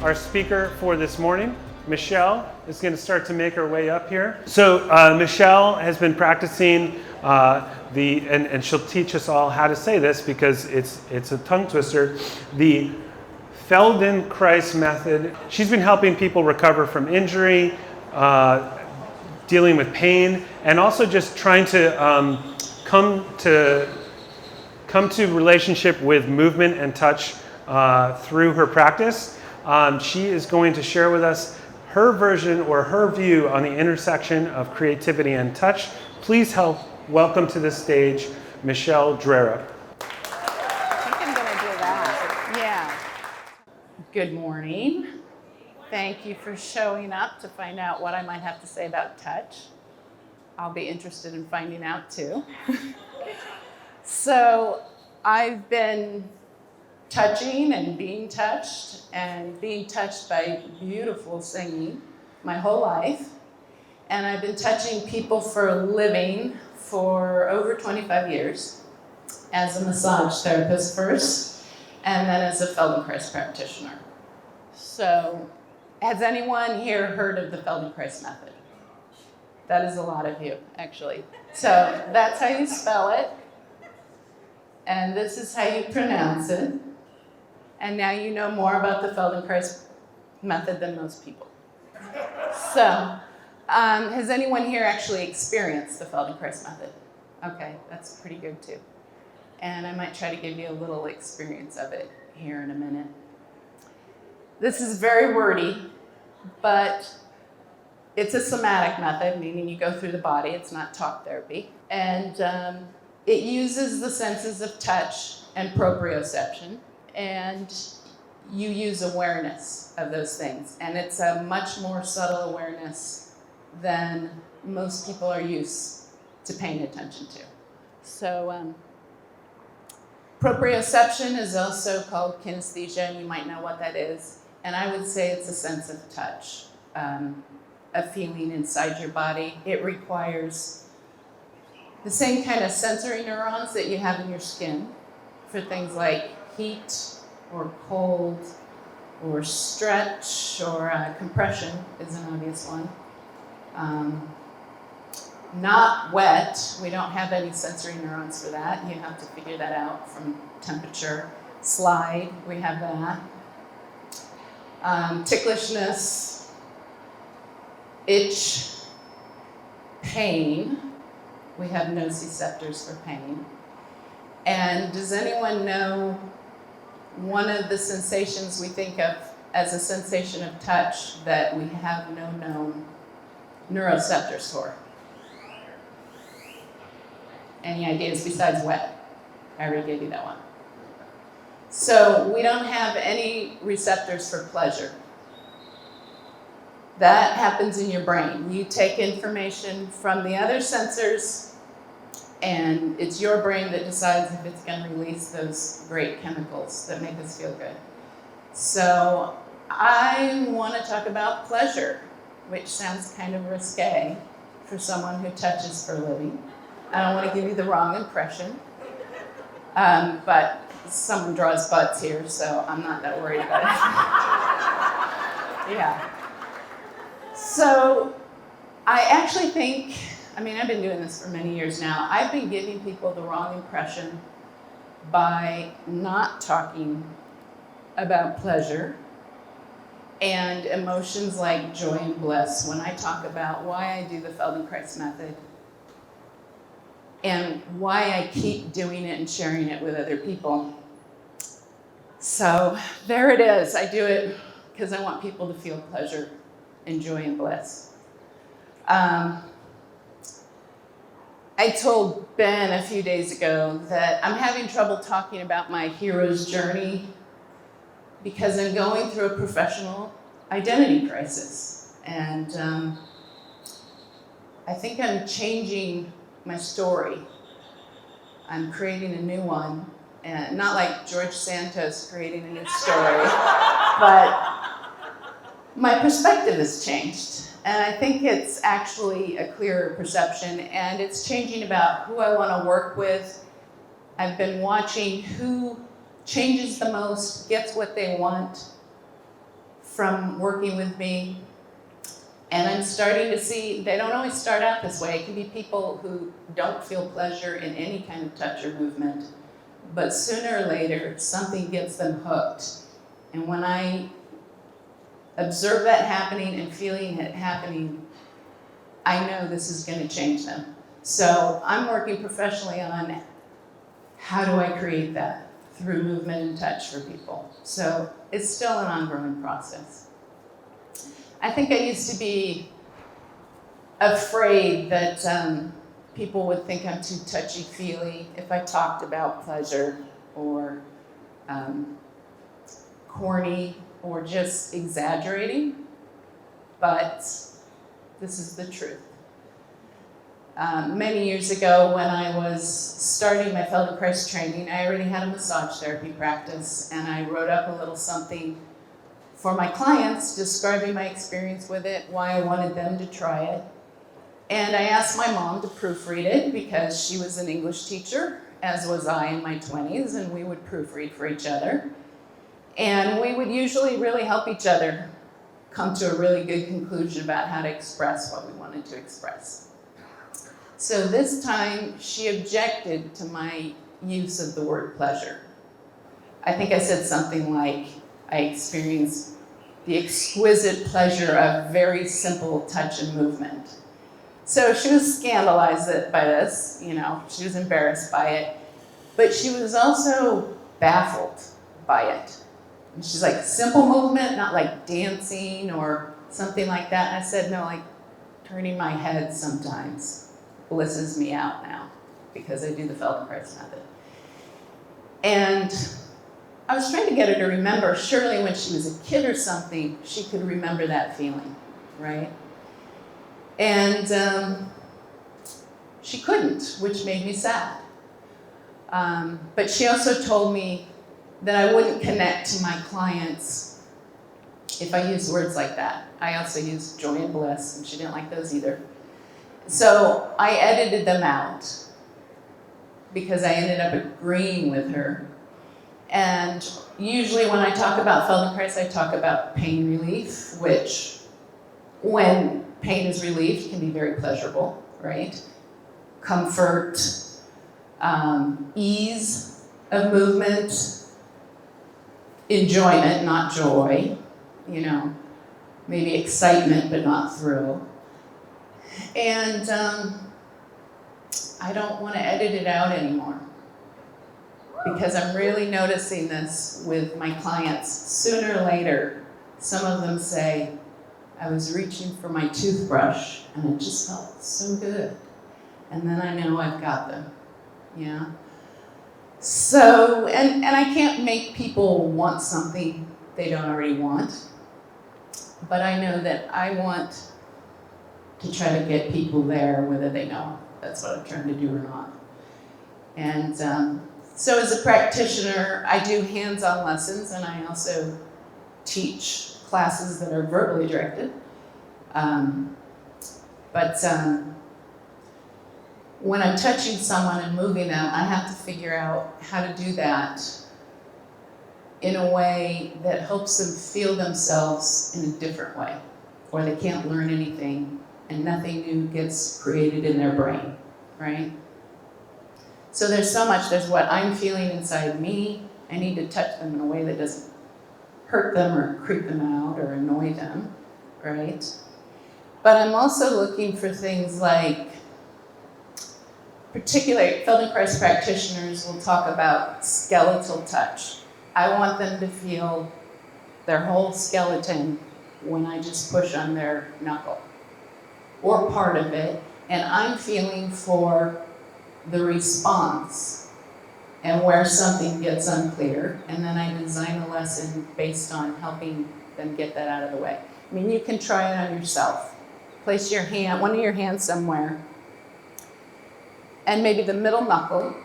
our speaker for this morning. Michelle is going to start to make her way up here. So Michelle has been practicing and she'll teach us all how to say this because it's a tongue twister, the Feldenkrais method. She's been helping people recover from injury, dealing with pain, and also just trying to come to relationship with movement and touch through her practice. She is going to share with us her version or her view on the intersection of creativity and touch. Please welcome to the stage Michelle Drerup. I think I'm going to do that. Yeah. Good morning. Thank you for showing up to find out what I might have to say about touch. I'll be interested in finding out too. So I've been touching and being touched by beautiful singing my whole life. And I've been touching people for a living for over 25 years as a massage therapist first, and then as a Feldenkrais practitioner. So has anyone here heard of the Feldenkrais method? That is a lot of you, actually. So that's how you spell it, and this is how you pronounce it. And now you know more about the Feldenkrais method than most people. So, has anyone here actually experienced the Feldenkrais method? Okay, that's pretty good too. And I might try to give you a little experience of it here in a minute. This is very wordy, but it's a somatic method, meaning you go through the body. It's not talk therapy. And it uses the senses of touch and proprioception. And you use awareness of those things. And it's a much more subtle awareness than most people are used to paying attention to. So proprioception is also called kinesthesia, and you might know what that is. And I would say it's a sense of touch, a feeling inside your body. It requires the same kind of sensory neurons that you have in your skin for things like heat or cold or stretch or compression is an obvious one. Not wet, we don't have any sensory neurons for that. You have to figure that out from temperature. Slide, we have that. Ticklishness, itch, pain. We have nociceptors for pain. And does anyone know one of the sensations we think of as a sensation of touch that we have no known neuroreceptors for? Any ideas besides wet? I already gave you that one. So we don't have any receptors for pleasure. That happens in your brain. You take information from the other sensors, and it's your brain that decides if it's going to release those great chemicals that make us feel good. So I want to talk about pleasure, which sounds kind of risque for someone who touches for a living. I don't want to give you the wrong impression, but someone draws butts here, so I'm not that worried about it. Yeah. So I actually think, I've been doing this for many years now. I've been giving people the wrong impression by not talking about pleasure and emotions like joy and bliss when I talk about why I do the Feldenkrais method and why I keep doing it and sharing it with other people. So there it is. I do it because I want people to feel pleasure and joy and bliss. I told Ben a few days ago that I'm having trouble talking about my hero's journey because I'm going through a professional identity crisis. And I think I'm changing my story. I'm creating a new one. And not like George Santos creating a new story, but my perspective has changed. And I think it's actually a clearer perception, and it's changing about who I want to work with. I've been watching who changes the most, gets what they want from working with me. And I'm starting to see, they don't always start out this way. It can be people who don't feel pleasure in any kind of touch or movement, but sooner or later, something gets them hooked. And when I observe that happening and feeling it happening, I know this is going to change them. So I'm working professionally on how do I create that through movement and touch for people. So it's still an ongoing process. I think I used to be afraid that people would think I'm too touchy-feely if I talked about pleasure or corny or just exaggerating, but this is the truth. Many years ago when I was starting my Feldenkrais training, I already had a massage therapy practice, and I wrote up a little something for my clients describing my experience with it, why I wanted them to try it. And I asked my mom to proofread it because she was an English teacher, as was I in my 20s, and we would proofread for each other. And we would usually really help each other come to a really good conclusion about how to express what we wanted to express. So this time, she objected to my use of the word pleasure. I think I said something like, I experienced the exquisite pleasure of very simple touch and movement. So she was scandalized by this, she was embarrassed by it, but she was also baffled by it. And she's like, simple movement, not like dancing or something like that. And I said, no, like turning my head sometimes blisses me out now because I do the Feldenkrais method. And I was trying to get her to remember, surely when she was a kid or something, she could remember that feeling, right? And she couldn't, which made me sad. But she also told me that I wouldn't connect to my clients if I used words like that. I also used joy and bliss, and she didn't like those either. So I edited them out because I ended up agreeing with her. And usually when I talk about Feldenkrais, I talk about pain relief, which when pain is relieved can be very pleasurable, right? Comfort, ease of movement, enjoyment, not joy, maybe excitement but not thrill. And I don't want to edit it out anymore because I'm really noticing this with my clients. Sooner or later, some of them say, I was reaching for my toothbrush and it just felt so good. And then I know I've got them, yeah? So, and I can't make people want something they don't already want, but I know that I want to try to get people there whether they know that's what I'm trying to do or not. And so as a practitioner, I do hands-on lessons and I also teach classes that are verbally directed. But when I'm touching someone and moving them, I have to figure out how to do that in a way that helps them feel themselves in a different way, or they can't learn anything and nothing new gets created in their brain, right? So there's so much, there's what I'm feeling inside me. I need to touch them in a way that doesn't hurt them or creep them out or annoy them, right? But I'm also looking for things like, particularly Feldenkrais practitioners will talk about skeletal touch. I want them to feel their whole skeleton when I just push on their knuckle, or part of it, and I'm feeling for the response and where something gets unclear, and then I design a lesson based on helping them get that out of the way. I mean, you can try it on yourself. Place your hand, one of your hands somewhere, and maybe the middle knuckle.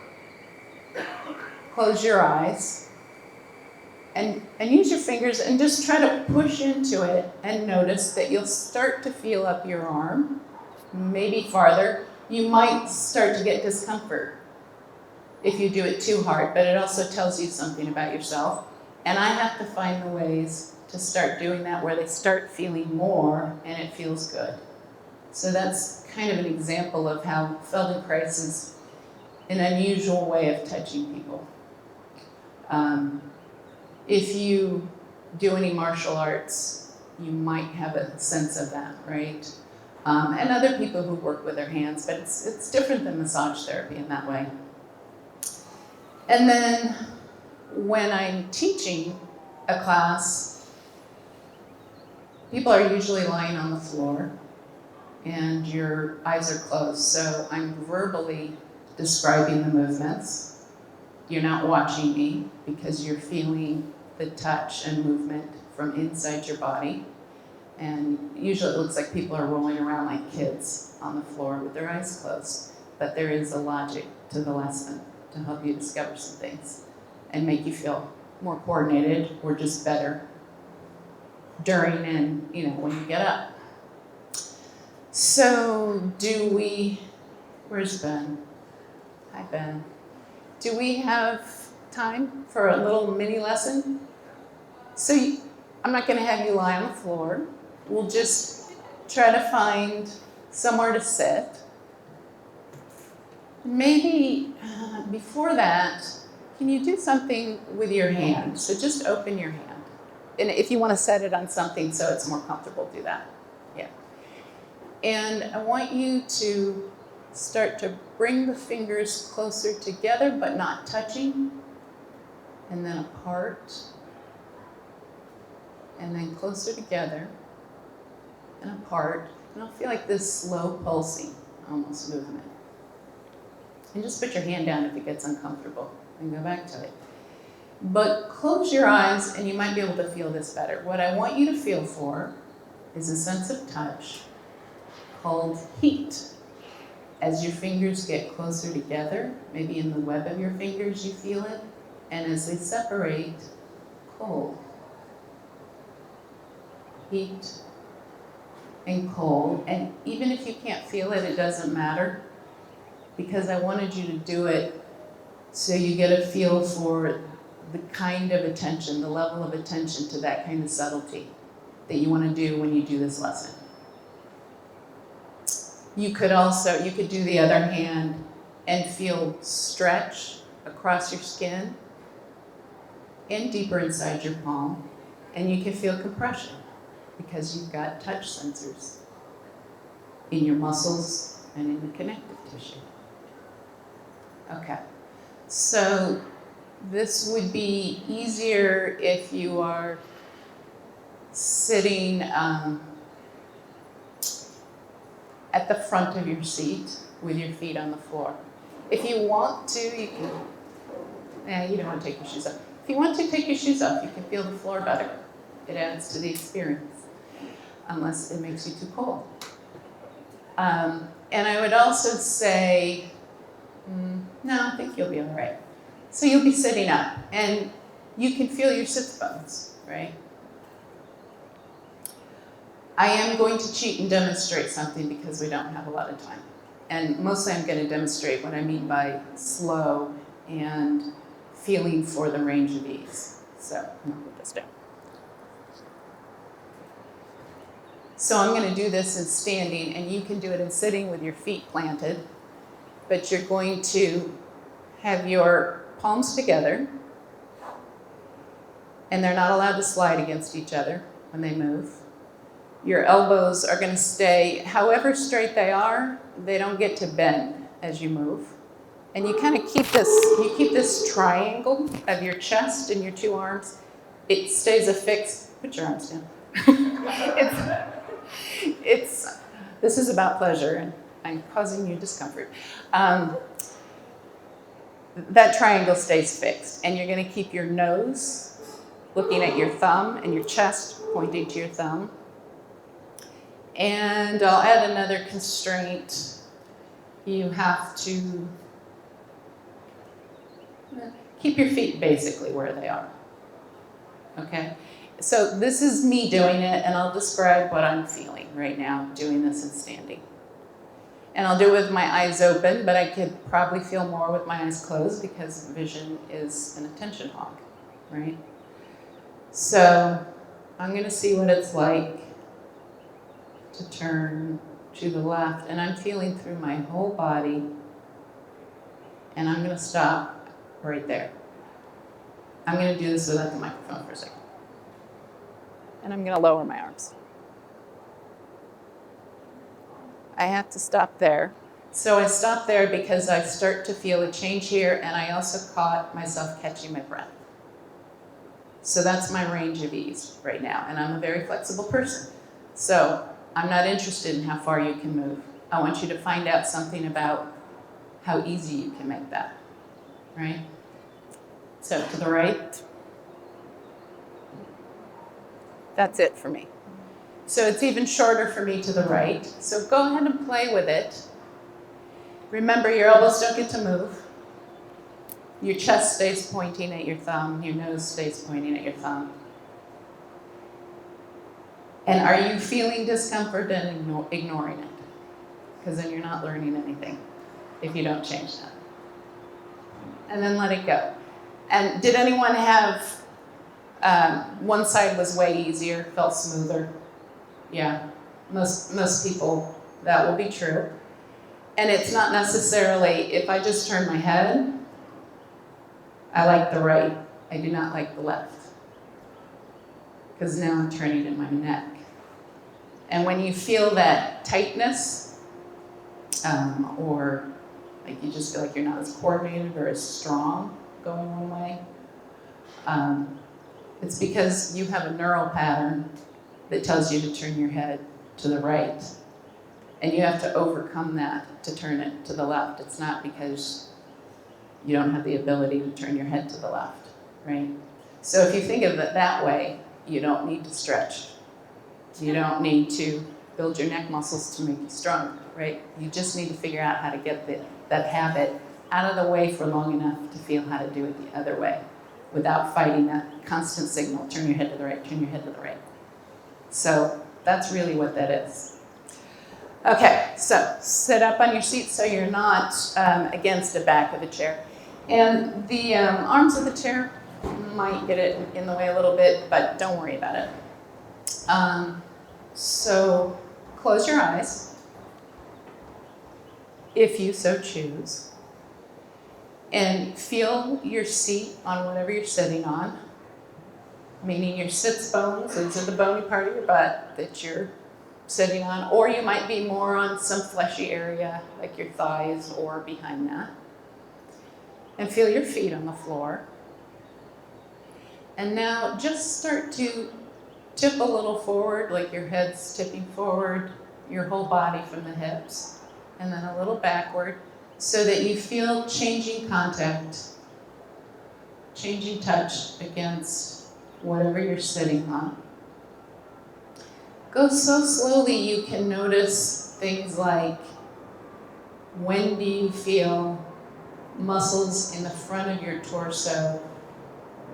Close your eyes, and use your fingers and just try to push into it and notice that you'll start to feel up your arm, maybe farther. You might start to get discomfort if you do it too hard, but it also tells you something about yourself. And I have to find the ways to start doing that where they start feeling more and it feels good. So that's kind of an example of how Feldenkrais is an unusual way of touching people. If you do any martial arts, you might have a sense of that, right? And other people who work with their hands, but it's different than massage therapy in that way. And then when I'm teaching a class, people are usually lying on the floor and your eyes are closed. So I'm verbally describing the movements. You're not watching me because you're feeling the touch and movement from inside your body. And usually it looks like people are rolling around like kids on the floor with their eyes closed. But there is a logic to the lesson to help you discover some things and make you feel more coordinated or just better during and when you get up. So where's Ben? Hi, Ben. Do we have time for a little mini lesson? So I'm not going to have you lie on the floor. We'll just try to find somewhere to sit. Maybe before that, can you do something with your hand? So just open your hand. And if you want to set it on something so it's more comfortable, do that. Yeah. And I want you to start to bring the fingers closer together, but not touching. And then apart. And then closer together. And apart. And I'll feel like this slow pulsing, almost movement. And just put your hand down if it gets uncomfortable and go back to it. But close your eyes and you might be able to feel this better. What I want you to feel for is a sense of touch called heat. As your fingers get closer together, maybe in the web of your fingers you feel it, and as they separate, cold. Heat and cold. And even if you can't feel it, it doesn't matter, because I wanted you to do it so you get a feel for the kind of attention, the level of attention to that kind of subtlety that you want to do when you do this lesson. You could do the other hand and feel stretch across your skin and deeper inside your palm, and you can feel compression because you've got touch sensors in your muscles and in the connective tissue. Okay, so this would be easier if you are sitting at the front of your seat with your feet on the floor. If you want to, you can, you don't want to take your shoes off. If you want to take your shoes off, you can feel the floor better. It adds to the experience, unless it makes you too cold. And I would also say, no, I think you'll be all right. So you'll be sitting up, and you can feel your sit bones, right? I am going to cheat and demonstrate something because we don't have a lot of time. And mostly I'm going to demonstrate what I mean by slow and feeling for the range of ease. So I'm going to put this down. So I'm going to do this in standing, and you can do it in sitting with your feet planted. But you're going to have your palms together, and they're not allowed to slide against each other when they move. Your elbows are going to stay however straight they are. They don't get to bend as you move. And you kind of keep this triangle of your chest and your two arms. It stays affixed. Put your arms down. This is about pleasure, and I'm causing you discomfort. That triangle stays fixed, and you're going to keep your nose looking at your thumb and your chest pointing to your thumb. And I'll add another constraint. You have to keep your feet basically where they are. Okay? So this is me doing it, and I'll describe what I'm feeling right now doing this in standing. And I'll do it with my eyes open, but I could probably feel more with my eyes closed because vision is an attention hog, right? So I'm going to see what it's like to turn to the left, and I'm feeling through my whole body, and I'm going to stop right there. I'm going to do this without the microphone for a second. And I'm going to lower my arms. I have to stop there. So I stop there because I start to feel a change here, and I also caught myself catching my breath. So that's my range of ease right now, and I'm a very flexible person. So I'm not interested in how far you can move. I want you to find out something about how easy you can make that, right? So to the right. That's it for me. So it's even shorter for me to the right. So go ahead and play with it. Remember, your elbows don't get to move. Your chest stays pointing at your thumb. Your nose stays pointing at your thumb. And are you feeling discomfort and ignoring it? Because then you're not learning anything if you don't change that. And then let it go. And did anyone have, one side was way easier, felt smoother? Yeah, most people, that will be true. And it's not necessarily, if I just turn my head, I like the right, I do not like the left. Because now I'm turning in my neck. And when you feel that tightness, or like you just feel like you're not as coordinated or as strong going one way, it's because you have a neural pattern that tells you to turn your head to the right. And you have to overcome that to turn it to the left. It's not because you don't have the ability to turn your head to the left, right? So if you think of it that way, you don't need to stretch. You don't need to build your neck muscles to make you stronger, right? You just need to figure out how to get that habit out of the way for long enough to feel how to do it the other way without fighting that constant signal, turn your head to the right, turn your head to the right. So that's really what that is. Okay, so sit up on your seat so you're not against the back of the chair. And the arms of the chair might get it in the way a little bit, but don't worry about it. So close your eyes, if you so choose, and feel your seat on whatever you're sitting on, meaning your sits bones, those are the bony part of your butt that you're sitting on, or you might be more on some fleshy area like your thighs or behind that. And feel your feet on the floor. And now just start to tip a little forward, like your head's tipping forward, your whole body from the hips, and then a little backward, so that you feel changing contact, changing touch against whatever you're sitting on. Go so slowly you can notice things like, when do you feel muscles in the front of your torso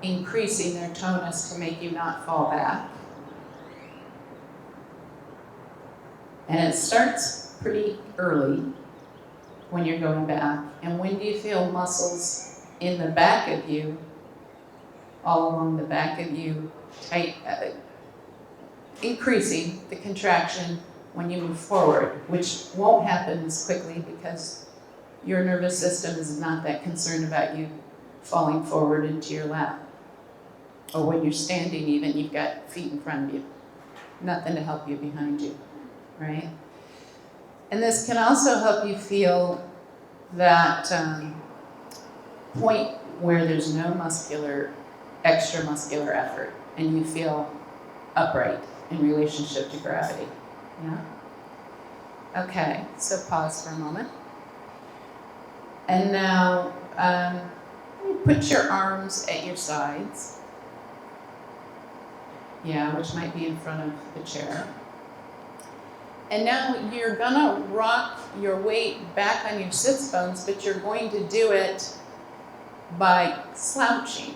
increasing their tonus to make you not fall back? And it starts pretty early when you're going back. And when do you feel muscles in the back of you, all along the back of you, tight, increasing the contraction when you move forward, which won't happen as quickly because your nervous system is not that concerned about you falling forward into your lap. Or when you're standing even, you've got feet in front of you. Nothing to help you behind you, right? And this can also help you feel that point where there's no extra muscular effort, and you feel upright in relationship to gravity, yeah? Okay, so pause for a moment. And now put your arms at your sides. Yeah, which might be in front of the chair. And now you're gonna rock your weight back on your sits bones, but you're going to do it by slouching,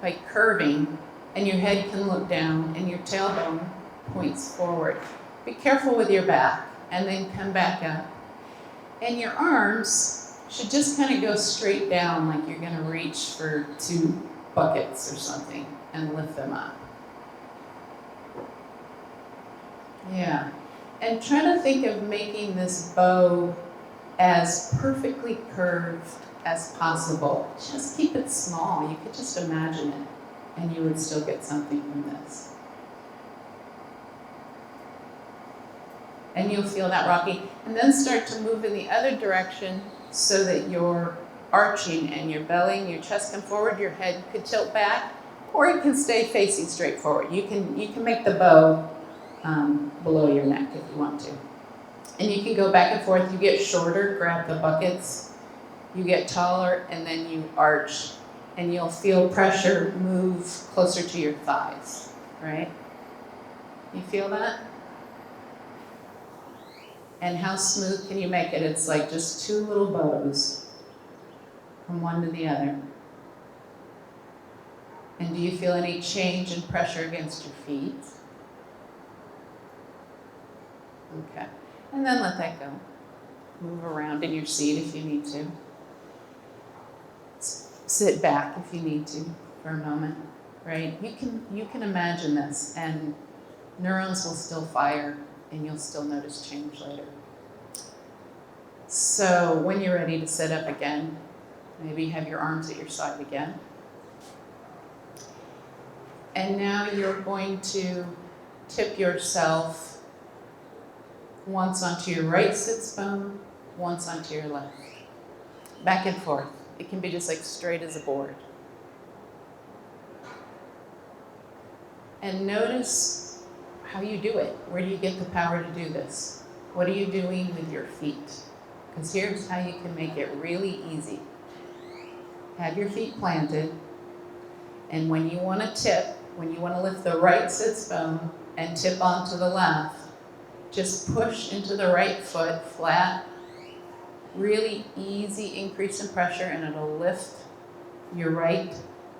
by curving, and your head can look down and your tailbone points forward. Be careful with your back, and then come back up. And your arms should just kind of go straight down like you're gonna reach for 2 buckets or something and lift them up. Yeah. And try to think of making this bow as perfectly curved as possible. Just keep it small. You could just imagine it, and you would still get something from this. And you'll feel that rocking. And then start to move in the other direction so that you're arching and you're bellying, your chest come forward, your head could tilt back, or it can stay facing straight forward. You can make the bow below your neck if you want to. And you can go back and forth. You get shorter, grab the buckets. You get taller, and then you arch. And you'll feel pressure move closer to your thighs, right? You feel that? And how smooth can you make it? It's like just two little bows from one to the other. And do you feel any change in pressure against your feet? Okay. And then let that go. Move around in your seat if you need to. Sit back if you need to for a moment, right? You can imagine this, and neurons will still fire, and you'll still notice change later. So when you're ready to sit up again, maybe have your arms at your side again. And now you're going to tip yourself once onto your right sits bone, once onto your left. Back and forth. It can be just like straight as a board. And notice how you do it. Where do you get the power to do this? What are you doing with your feet? Because here's how you can make it really easy. Have your feet planted, and when you want to tip, when you want to lift the right sits bone and tip onto the left, just push into the right foot flat. Really easy increase in pressure, and it'll lift your right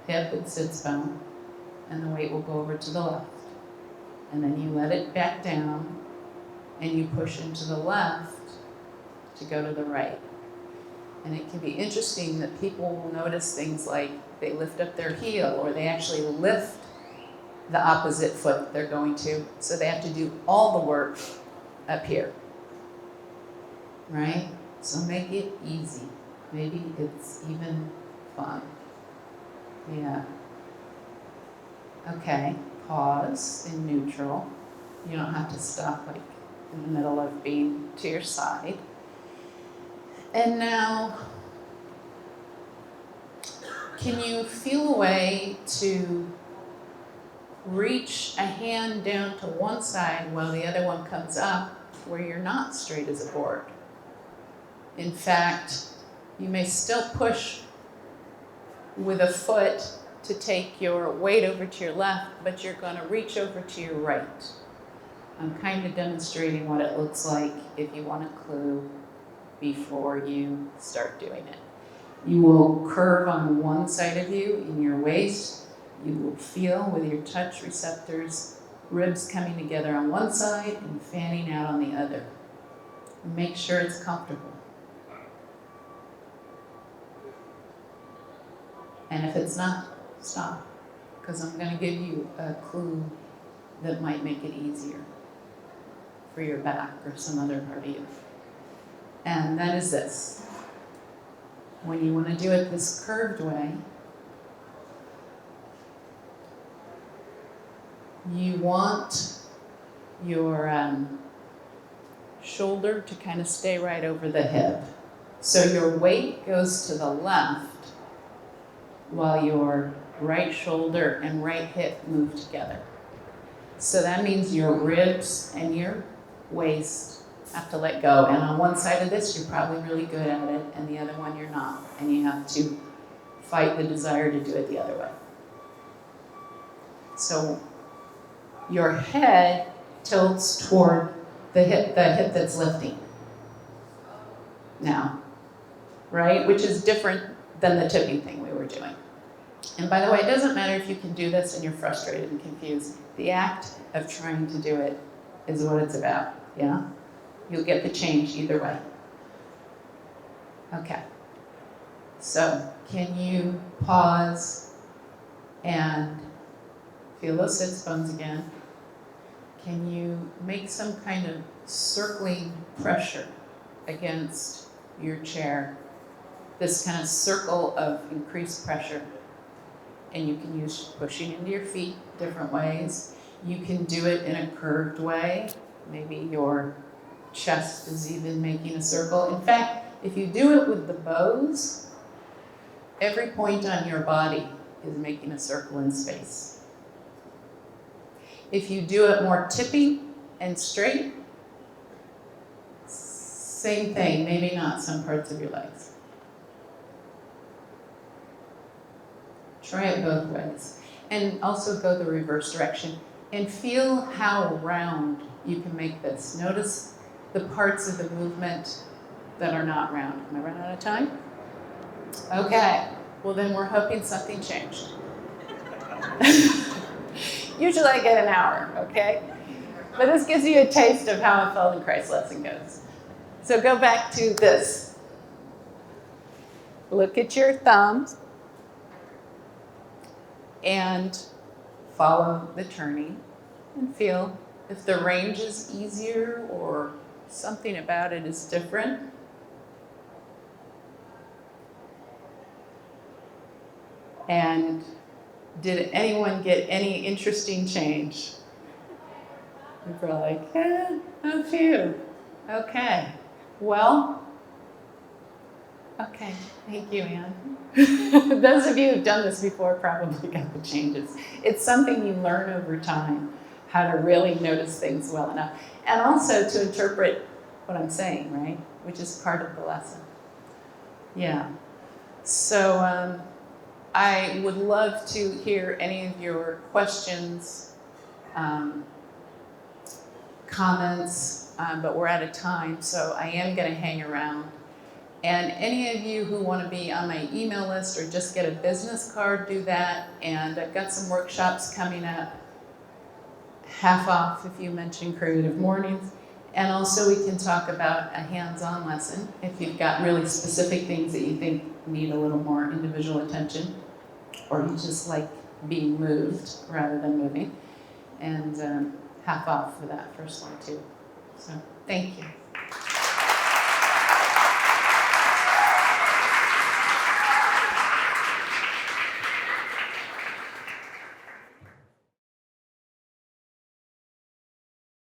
hip and sits bone, and the weight will go over to the left. And then you let it back down, and you push into the left to go to the right. And it can be interesting that people will notice things like they lift up their heel, or they actually lift the opposite foot they're going to, so they have to do all the work up here, right? So make it easy. Maybe it's even fun. Yeah. Okay, pause in neutral. You don't have to stop like in the middle of being to your side. And now, can you feel a way to reach a hand down to one side while the other one comes up where you're not straight as a board? In fact, you may still push with a foot to take your weight over to your left, but you're going to reach over to your right. I'm kind of demonstrating what it looks like if you want a clue before you start doing it. You will curve on one side of you in your waist. You will feel with your touch receptors, ribs coming together on one side and fanning out on the other. Make sure it's comfortable. And if it's not, stop, because I'm going to give you a clue that might make it easier for your back or some other part of you. And that is this. When you want to do it this curved way, you want your shoulder to kind of stay right over the hip. So your weight goes to the left while your right shoulder and right hip move together. So that means your ribs and your waist have to let go. And on one side of this, you're probably really good at it, and the other one you're not. And you have to fight the desire to do it the other way. So your head tilts toward the hip that's lifting now, right? Which is different than the tipping thing we were doing. And by the way, it doesn't matter if you can do this and you're frustrated and confused. The act of trying to do it is what it's about, yeah? You'll get the change either way. Okay. So, can you pause and feel those sits bones again? Can you make some kind of circling pressure against your chair. This kind of circle of increased pressure. And you can use pushing into your feet different ways. You can do it in a curved way. Maybe your chest is even making a circle. In fact, if you do it with the bows, every point on your body is making a circle in space. If you do it more tippy and straight, same thing, maybe not some parts of your legs. Try it both ways. And also go the reverse direction. And feel how round you can make this. Notice the parts of the movement that are not round. Am I running out of time? Okay. Well, then we're hoping something changed. Usually I get an hour, okay? But this gives you a taste of how a Feldenkrais lesson goes. So go back to this. Look at your thumbs and follow the turning and feel if the range is easier or something about it is different. And did anyone get any interesting change? People are like, a few. Okay. Well, okay. Thank you, Anne. Those of you who've done this before probably got the changes. It's something you learn over time, how to really notice things well enough. And also to interpret what I'm saying, right? Which is part of the lesson. Yeah. So I would love to hear any of your questions, comments, but we're out of time, so I am going to hang around. And any of you who want to be on my email list or just get a business card, do that. And I've got some workshops coming up, half off if you mention Creative Mornings. And also we can talk about a hands-on lesson if you've got really specific things that you think need a little more individual attention, or you just like being moved rather than moving. And half off for that first one too. So thank you.